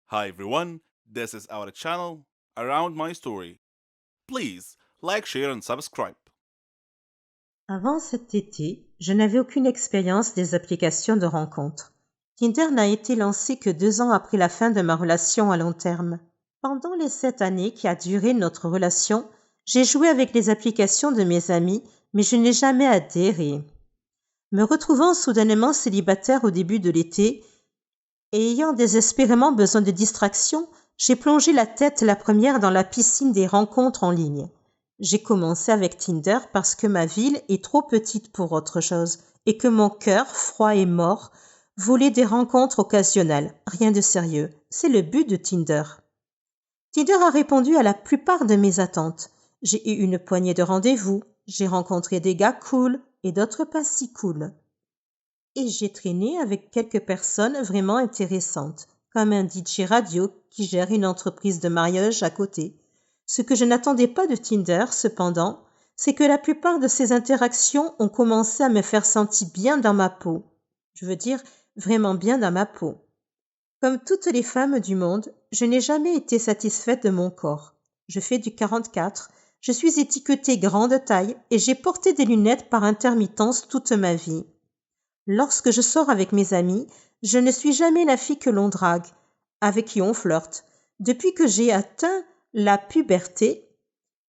Hi everyone, this is our channel Around My Story. Please like, share and subscribe. Avant cet été, je n'avais aucune expérience des applications de rencontres. Tinder n'a été lancé que 2 ans après la fin de ma relation à long terme. Pendant les 7 années qui a duré notre relation, j'ai joué avec les applications de mes amis, mais je n'ai jamais adhéré. Me retrouvant soudainement célibataire au début de l'été et ayant désespérément besoin de distraction, j'ai plongé la tête la première dans la piscine des rencontres en ligne. J'ai commencé avec Tinder parce que ma ville est trop petite pour autre chose et que mon cœur, froid et mort, voulait des rencontres occasionnelles. Rien de sérieux. C'est le but de Tinder. Tinder a répondu à la plupart de mes attentes. J'ai eu une poignée de rendez-vous, j'ai rencontré des gars cool et d'autres pas si cool. Et j'ai traîné avec quelques personnes vraiment intéressantes, comme un DJ radio qui gère une entreprise de mariage à côté. Ce que je n'attendais pas de Tinder, cependant, c'est que la plupart de ces interactions ont commencé à me faire sentir bien dans ma peau. Je veux dire, vraiment bien dans ma peau. Comme toutes les femmes du monde, je n'ai jamais été satisfaite de mon corps. Je fais du 44, je suis étiquetée grande taille et j'ai porté des lunettes par intermittence toute ma vie. Lorsque je sors avec mes amis, je ne suis jamais la fille que l'on drague, avec qui on flirte. Depuis que j'ai atteint la puberté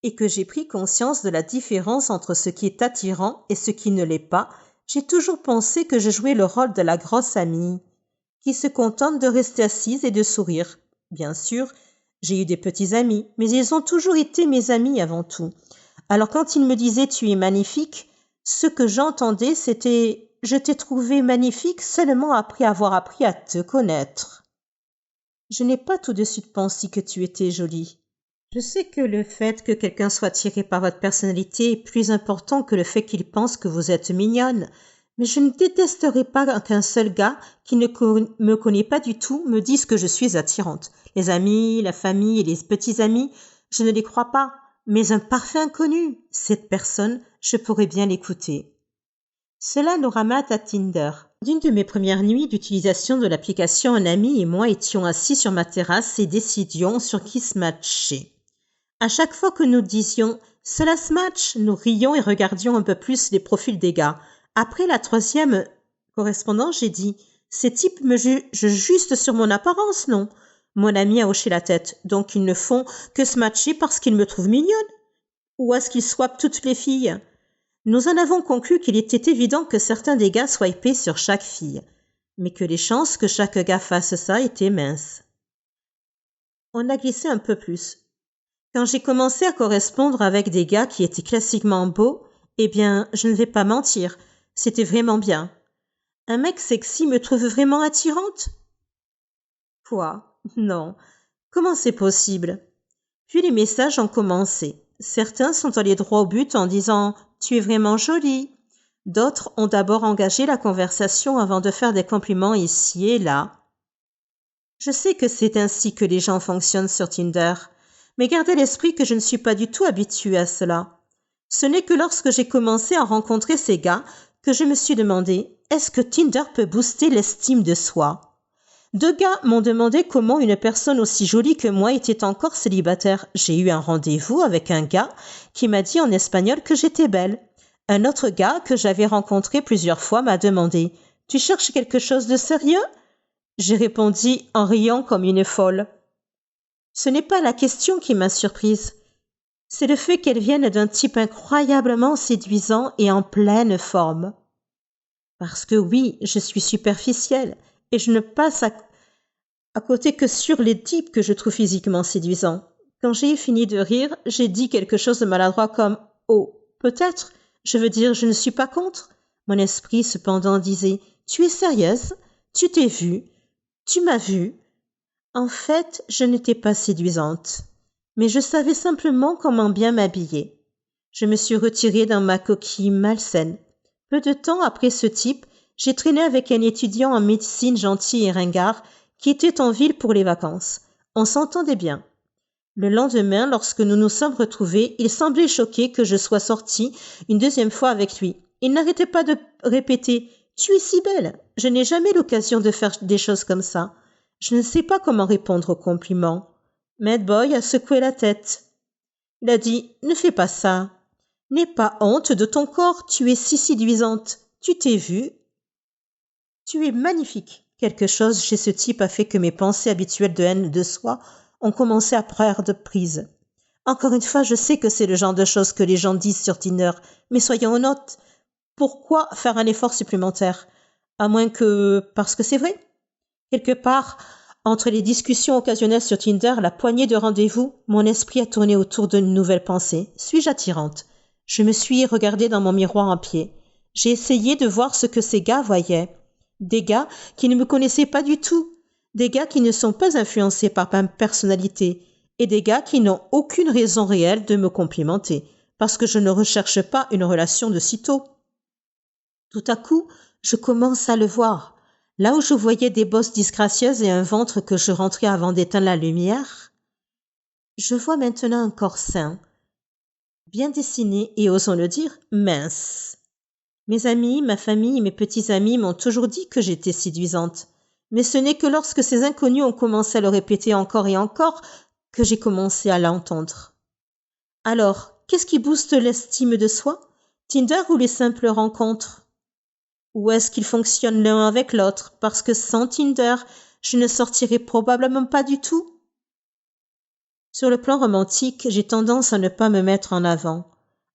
et que j'ai pris conscience de la différence entre ce qui est attirant et ce qui ne l'est pas, j'ai toujours pensé que je jouais le rôle de la grosse amie, qui se contente de rester assise et de sourire. Bien sûr, j'ai eu des petits amis, mais ils ont toujours été mes amis avant tout. Alors quand ils me disaient « tu es magnifique », ce que j'entendais c'était « je t'ai trouvé magnifique seulement après avoir appris à te connaître ». Je n'ai pas tout de suite pensé que tu étais jolie. Je sais que le fait que quelqu'un soit attiré par votre personnalité est plus important que le fait qu'il pense que vous êtes mignonne, mais je ne détesterai pas qu'un seul gars qui ne me connaît pas du tout me dise que je suis attirante. Les amis, la famille et les petits amis, je ne les crois pas, mais un parfait inconnu, cette personne, je pourrais bien l'écouter. Cela nous ramène à Tinder. D'une de mes premières nuits d'utilisation de l'application, un ami et moi étions assis sur ma terrasse et décidions sur qui se matcher. À chaque fois que nous disions « cela se match », nous rions et regardions un peu plus les profils des gars. Après la 3e correspondance, j'ai dit « ces types me jugent juste sur mon apparence, non ?» Mon ami a hoché la tête. « Donc ils ne font que se matcher parce qu'ils me trouvent mignonne ? Ou est-ce qu'ils swappent toutes les filles ?» Nous en avons conclu qu'il était évident que certains des gars swipaient sur chaque fille, mais que les chances que chaque gars fasse ça étaient minces. On a glissé un peu plus. Quand j'ai commencé à correspondre avec des gars qui étaient classiquement beaux, eh bien, je ne vais pas mentir, c'était vraiment bien. Un mec sexy me trouve vraiment attirante ? Quoi ? Non. Comment c'est possible ? Puis les messages ont commencé. Certains sont allés droit au but en disant « Tu es vraiment jolie ». D'autres ont d'abord engagé la conversation avant de faire des compliments ici et là. Je sais que c'est ainsi que les gens fonctionnent sur Tinder, mais gardez à l'esprit que je ne suis pas du tout habituée à cela. Ce n'est que lorsque j'ai commencé à rencontrer ces gars que je me suis demandé « Est-ce que Tinder peut booster l'estime de soi ?» 2 gars m'ont demandé comment une personne aussi jolie que moi était encore célibataire. J'ai eu un rendez-vous avec un gars qui m'a dit en espagnol que j'étais belle. Un autre gars que j'avais rencontré plusieurs fois m'a demandé « Tu cherches quelque chose de sérieux ?» J'ai répondu en riant comme une folle. Ce n'est pas la question qui m'a surprise. C'est le fait qu'elle vienne d'un type incroyablement séduisant et en pleine forme. Parce que oui, je suis superficielle et je ne passe à côté que sur les types que je trouve physiquement séduisants. Quand j'ai fini de rire, j'ai dit quelque chose de maladroit comme « Oh, peut-être, je veux dire, je ne suis pas contre ». Mon esprit cependant disait « Tu es sérieuse ? Tu t'es vue ? Tu m'as vue ?» En fait, je n'étais pas séduisante, mais je savais simplement comment bien m'habiller. Je me suis retirée dans ma coquille malsaine. Peu de temps après ce type, j'ai traîné avec un étudiant en médecine gentil et ringard qui était en ville pour les vacances. On s'entendait bien. Le lendemain, lorsque nous nous sommes retrouvés, il semblait choqué que je sois sortie une 2e fois avec lui. Il n'arrêtait pas de répéter « Tu es si belle !» Je n'ai jamais l'occasion de faire des choses comme ça. Je ne sais pas comment répondre au compliment. Mad Boy a secoué la tête. Il a dit « Ne fais pas ça. N'aie pas honte de ton corps, tu es si séduisante. Tu t'es vue. Tu es magnifique. » Quelque chose chez ce type a fait que mes pensées habituelles de haine de soi ont commencé à perdre prise. Encore une fois, je sais que c'est le genre de choses que les gens disent sur Tinder, mais soyons honnêtes, pourquoi faire un effort supplémentaire? À moins que parce que c'est vrai. Quelque part, entre les discussions occasionnelles sur Tinder, la poignée de rendez-vous, mon esprit a tourné autour d'une nouvelle pensée. Suis-je attirante? Je me suis regardée dans mon miroir en pied. J'ai essayé de voir ce que ces gars voyaient. Des gars qui ne me connaissaient pas du tout. Des gars qui ne sont pas influencés par ma personnalité. Et des gars qui n'ont aucune raison réelle de me complimenter, parce que je ne recherche pas une relation de sitôt. Tout à coup, je commence à le voir. Là où je voyais des bosses disgracieuses et un ventre que je rentrais avant d'éteindre la lumière, je vois maintenant un corps sain, bien dessiné et, osons le dire, mince. Mes amis, ma famille et mes petits amis m'ont toujours dit que j'étais séduisante. Mais ce n'est que lorsque ces inconnus ont commencé à le répéter encore et encore que j'ai commencé à l'entendre. Alors, qu'est-ce qui booste l'estime de soi? Tinder ou les simples rencontres? Ou est-ce qu'ils fonctionnent l'un avec l'autre? Parce que sans Tinder, je ne sortirais probablement pas du tout. Sur le plan romantique, j'ai tendance à ne pas me mettre en avant.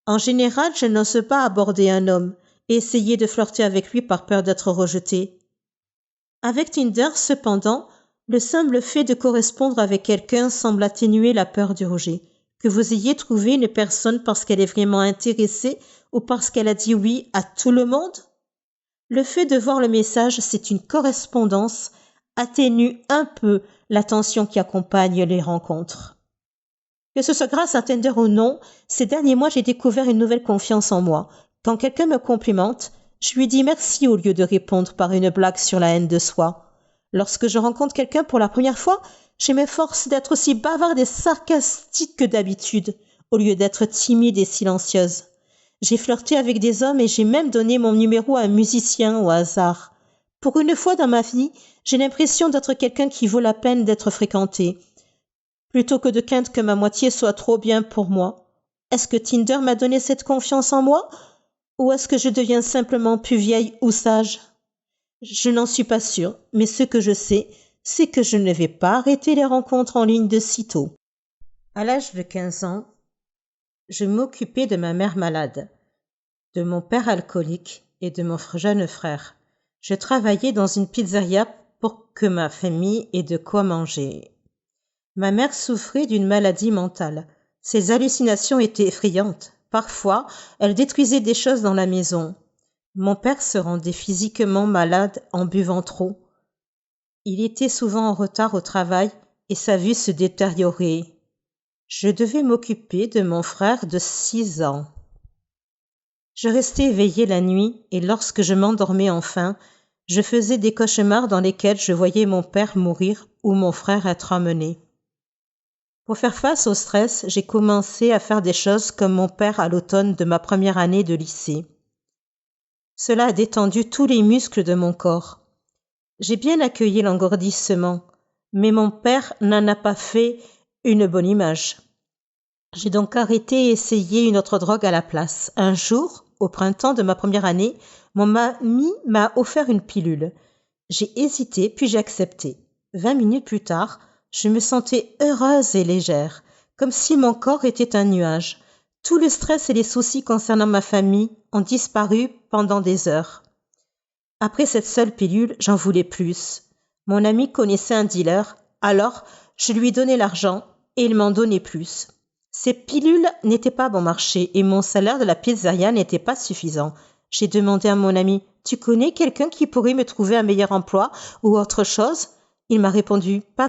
En général, je n'ose pas aborder un homme et essayer de flirter avec lui par peur d'être rejetée. Avec Tinder, cependant, le simple fait de correspondre avec quelqu'un semble atténuer la peur du rejet. Que vous ayez trouvé une personne parce qu'elle est vraiment intéressée ou parce qu'elle a dit oui à tout le monde? Le fait de voir le message, c'est une correspondance, atténue un peu la tension qui accompagne les rencontres. Que ce soit grâce à Tinder ou non, ces derniers mois, j'ai découvert une nouvelle confiance en moi. Quand quelqu'un me complimente, je lui dis merci au lieu de répondre par une blague sur la haine de soi. Lorsque je rencontre quelqu'un pour la première fois, je m'efforce d'être aussi bavarde et sarcastique que d'habitude, au lieu d'être timide et silencieuse. J'ai flirté avec des hommes et j'ai même donné mon numéro à un musicien au hasard. Pour une fois dans ma vie, j'ai l'impression d'être quelqu'un qui vaut la peine d'être fréquenté, plutôt que de craindre que ma moitié soit trop bien pour moi. Est-ce que Tinder m'a donné cette confiance en moi? Ou est-ce que je deviens simplement plus vieille ou sage? Je n'en suis pas sûre, mais ce que je sais, c'est que je ne vais pas arrêter les rencontres en ligne de sitôt. À l'âge de 15 ans, je m'occupais de ma mère malade, de mon père alcoolique et de mon jeune frère. Je travaillais dans une pizzeria pour que ma famille ait de quoi manger. Ma mère souffrait d'une maladie mentale. Ses hallucinations étaient effrayantes. Parfois, elle détruisait des choses dans la maison. Mon père se rendait physiquement malade en buvant trop. Il était souvent en retard au travail et sa vue se détériorait. Je devais m'occuper de mon frère de 6 ans. Je restais éveillée la nuit et lorsque je m'endormais enfin, je faisais des cauchemars dans lesquels je voyais mon père mourir ou mon frère être emmené. Pour faire face au stress, j'ai commencé à faire des choses comme mon père à l'automne de ma première année de lycée. Cela a détendu tous les muscles de mon corps. J'ai bien accueilli l'engourdissement, mais mon père n'en a pas fait une bonne image. J'ai donc arrêté et essayé une autre drogue à la place. Un jour, au printemps de ma première année, mon mamie m'a offert une pilule. J'ai hésité, puis j'ai accepté. 20 minutes plus tard, je me sentais heureuse et légère, comme si mon corps était un nuage. Tout le stress et les soucis concernant ma famille ont disparu pendant des heures. Après cette seule pilule, j'en voulais plus. Mon ami connaissait un dealer, alors je lui donnais l'argent et il m'en donnait plus. Ces pilules n'étaient pas bon marché et mon salaire de la pizzeria n'était pas suffisant. J'ai demandé à mon ami « Tu connais quelqu'un qui pourrait me trouver un meilleur emploi ou autre chose ?» Il m'a répondu « Pas